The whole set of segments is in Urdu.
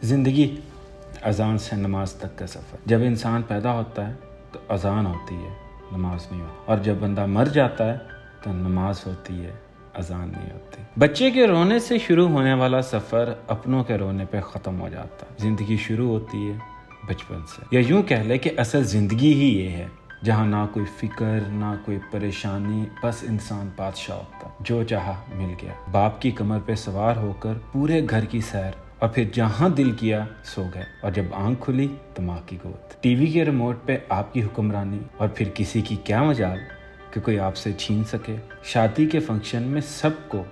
زندگی اذان سے نماز تک کا سفر. جب انسان پیدا ہوتا ہے تو اذان ہوتی ہے، نماز نہیں ہوتی. اور جب بندہ مر جاتا ہے تو نماز ہوتی ہے، اذان نہیں ہوتی. بچے کے رونے سے شروع ہونے والا سفر اپنوں کے رونے پہ ختم ہو جاتا ہے. زندگی شروع ہوتی ہے بچپن سے، یا یوں کہہ لے کہ اصل زندگی ہی یہ ہے جہاں نہ کوئی فکر نہ کوئی پریشانی، بس انسان بادشاہ ہوتا ہے. جو چاہا مل گیا. باپ کی کمر پہ سوار ہو کر پورے گھر کی سیر، اور پھر جہاں دل کیا سو گئے. اور جب آنکھ کھلی تو ماں کی گود. ٹی وی کے ریموٹ پہ آپ کی حکمرانی، اور پھر کسی کی کیا مجال کہ کوئی آپ سے چھین سکے. شادی کے فنکشن میں سب کو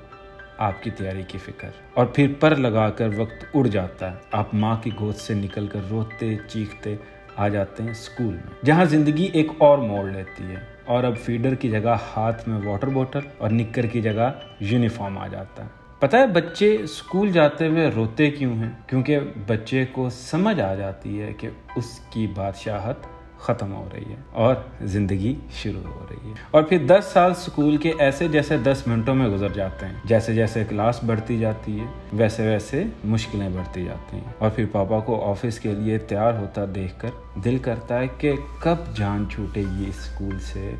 آپ کی تیاری کی فکر، اور پھر پر لگا کر وقت اڑ جاتا ہے. آپ ماں کی گود سے نکل کر روتے چیختے آ جاتے ہیں اسکول میں، جہاں زندگی ایک اور موڑ لیتی ہے. اور اب فیڈر کی جگہ ہاتھ میں واٹر بوٹل، اور نکر کی جگہ یونیفارم آ جاتا ہے. پتہ ہے بچے اسکول جاتے ہوئے روتے کیوں ہیں؟ کیونکہ بچے کو سمجھ آ جاتی ہے کہ اس کی بادشاہت ختم ہو رہی ہے اور زندگی شروع ہو رہی ہے. اور پھر 10 سال اسکول کے ایسے جیسے 10 منٹوں میں گزر جاتے ہیں. جیسے جیسے کلاس بڑھتی جاتی ہے ویسے ویسے مشکلیں بڑھتی جاتی ہیں. اور پھر پاپا کو آفس کے لیے تیار ہوتا دیکھ کر دل کرتا ہے کہ کب جان چھوٹے گی اسکول سے،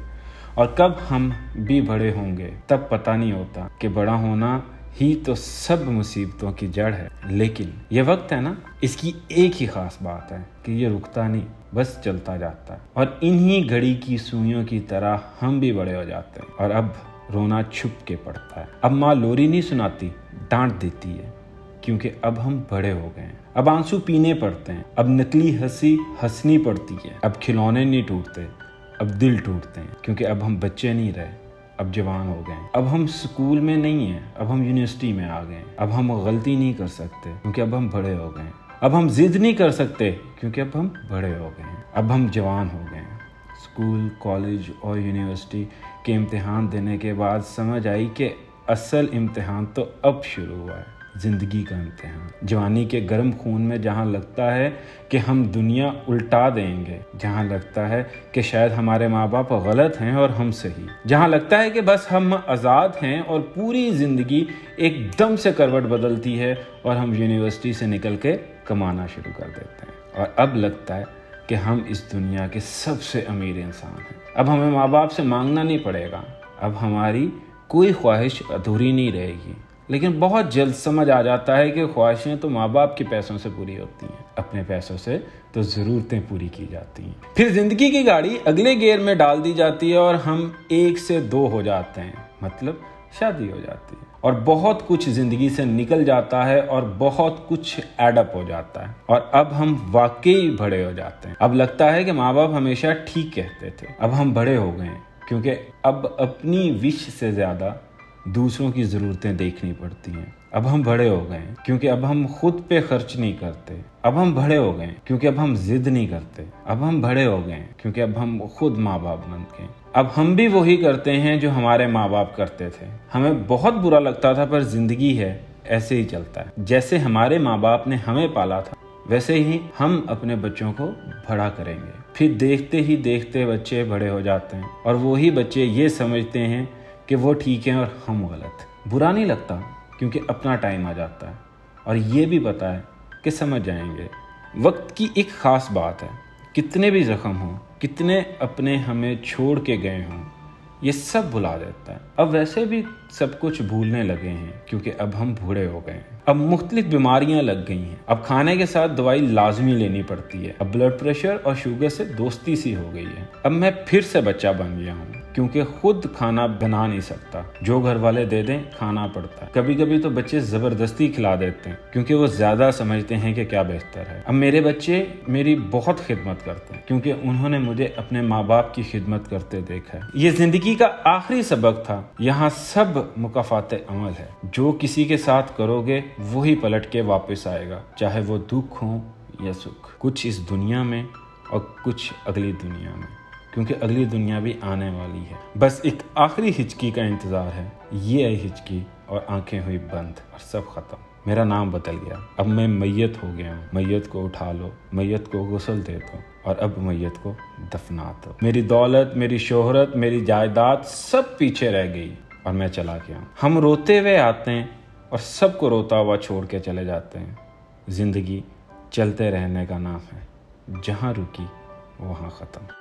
اور کب ہم بھی بڑے ہوں گے. تب پتہ نہیں ہوتا کہ بڑا ہونا ہی تو سب مصیبتوں کی جڑ ہے. لیکن یہ وقت ہے نا، اس کی ایک ہی خاص بات ہے کہ یہ رکتا نہیں، بس چلتا جاتا ہے. اور انہی گھڑی کی سوئیوں کی طرح ہم بھی بڑے ہو جاتے ہیں. اور اب رونا چھپ کے پڑتا ہے. اب ماں لوری نہیں سناتی، ڈانٹ دیتی ہے، کیونکہ اب ہم بڑے ہو گئے ہیں. اب آنسو پینے پڑتے ہیں. اب نکلی ہنسی ہنسنی پڑتی ہے. اب کھلونے نہیں ٹوٹتے، اب دل ٹوٹتے ہیں. کیونکہ اب ہم بچے نہیں رہے، اب جوان ہو گئے ہیں. اب ہم سکول میں نہیں ہیں، اب ہم یونیورسٹی میں آ گئے ہیں. اب ہم غلطی نہیں کر سکتے کیونکہ اب ہم بڑے ہو گئے ہیں. اب ہم ضد نہیں کر سکتے کیونکہ اب ہم بڑے ہو گئے ہیں. اب ہم جوان ہو گئے ہیں. اسکول، کالج اور یونیورسٹی کے امتحان دینے کے بعد سمجھ آئی کہ اصل امتحان تو اب شروع ہوا ہے، زندگی کا امتحان. جوانی کے گرم خون میں جہاں لگتا ہے کہ ہم دنیا الٹا دیں گے، جہاں لگتا ہے کہ شاید ہمارے ماں باپ غلط ہیں اور ہم صحیح، جہاں لگتا ہے کہ بس ہم آزاد ہیں اور پوری زندگی ایک دم سے کروٹ بدلتی ہے اور ہم یونیورسٹی سے نکل کے کمانا شروع کر دیتے ہیں. اور اب لگتا ہے کہ ہم اس دنیا کے سب سے امیر انسان ہیں. اب ہمیں ماں باپ سے مانگنا نہیں پڑے گا. اب ہماری کوئی خواہش ادھوری نہیں رہے گی. لیکن بہت جلد سمجھ آ جاتا ہے کہ خواہشیں تو ماں باپ کے پیسوں سے پوری ہوتی ہیں، اپنے پیسوں سے تو ضرورتیں پوری کی جاتی ہیں. پھر زندگی کی گاڑی اگلے گیئر میں ڈال دی جاتی ہے اور ہم 1 سے 2 ہو جاتے ہیں، مطلب شادی ہو جاتی ہے. اور بہت کچھ زندگی سے نکل جاتا ہے اور بہت کچھ ایڈ اپ ہو جاتا ہے. اور اب ہم واقعی بڑے ہو جاتے ہیں. اب لگتا ہے کہ ماں باپ ہمیشہ ٹھیک کہتے تھے. اب ہم بڑے ہو گئے ہیں کیونکہ اب اپنی وش سے زیادہ دوسروں کی ضرورتیں دیکھنی پڑتی ہیں. اب ہم بڑے ہو گئے ہیں کیونکہ اب ہم خود پہ خرچ نہیں کرتے. اب ہم بڑے ہو گئے ہیں کیونکہ اب ہم ضد نہیں کرتے. اب ہم بڑے ہو گئے ہیں کیونکہ اب ہم خود ماں باپ بن گئے ہیں. اب ہم بھی وہی کرتے ہیں جو ہمارے ماں باپ کرتے تھے. ہمیں بہت برا لگتا تھا، پر زندگی ہے، ایسے ہی چلتا ہے. جیسے ہمارے ماں باپ نے ہمیں پالا تھا ویسے ہی ہم اپنے بچوں کو بڑا کریں گے. پھر دیکھتے ہی دیکھتے بچے بڑے ہو جاتے ہیں اور وہی بچے یہ سمجھتے ہیں کہ وہ ٹھیک ہیں اور ہم غلط. برا نہیں لگتا کیونکہ اپنا ٹائم آ جاتا ہے اور یہ بھی پتہ ہے کہ سمجھ جائیں گے. وقت کی ایک خاص بات ہے، کتنے بھی زخم ہوں، کتنے اپنے ہمیں چھوڑ کے گئے ہوں، یہ سب بھلا دیتا ہے. اب ویسے بھی سب کچھ بھولنے لگے ہیں کیونکہ اب ہم بوڑھے ہو گئے ہیں. اب مختلف بیماریاں لگ گئی ہیں. اب کھانے کے ساتھ دوائی لازمی لینی پڑتی ہے. اب بلڈ پریشر اور شوگر سے دوستی سی ہو گئی ہے. اب میں پھر سے بچہ بن گیا ہوں کیونکہ خود کھانا بنا نہیں سکتا، جو گھر والے دے دیں کھانا پڑتا ہے. کبھی کبھی تو بچے زبردستی کھلا دیتے ہیں کیونکہ وہ زیادہ سمجھتے ہیں کہ کیا بہتر ہے. اب میرے بچے میری بہت خدمت کرتے ہیں کیونکہ انہوں نے مجھے اپنے ماں باپ کی خدمت کرتے دیکھا ہے. یہ زندگی کا آخری سبق تھا. یہاں سب مکافات عمل ہے. جو کسی کے ساتھ کرو گے وہی پلٹ کے واپس آئے گا، چاہے وہ دکھ ہو یا سکھ. کچھ اس دنیا میں اور کچھ اگلی دنیا میں، کیونکہ اگلی دنیا بھی آنے والی ہے. بس ایک آخری ہچکی کا انتظار ہے. یہ آئی ہچکی اور آنکھیں ہوئی بند اور سب ختم. میرا نام بدل گیا. اب میں میت ہو گیا ہوں. میت کو اٹھا لو، میت کو غسل دے دو اور اب میت کو دفنا دو. میری دولت، میری شہرت، میری جائیداد سب پیچھے رہ گئی اور میں چلا گیا ہوں. ہم روتے ہوئے آتے ہیں اور سب کو روتا ہوا چھوڑ کے چلے جاتے ہیں. زندگی چلتے رہنے کا نام ہے، جہاں رکی وہاں ختم۔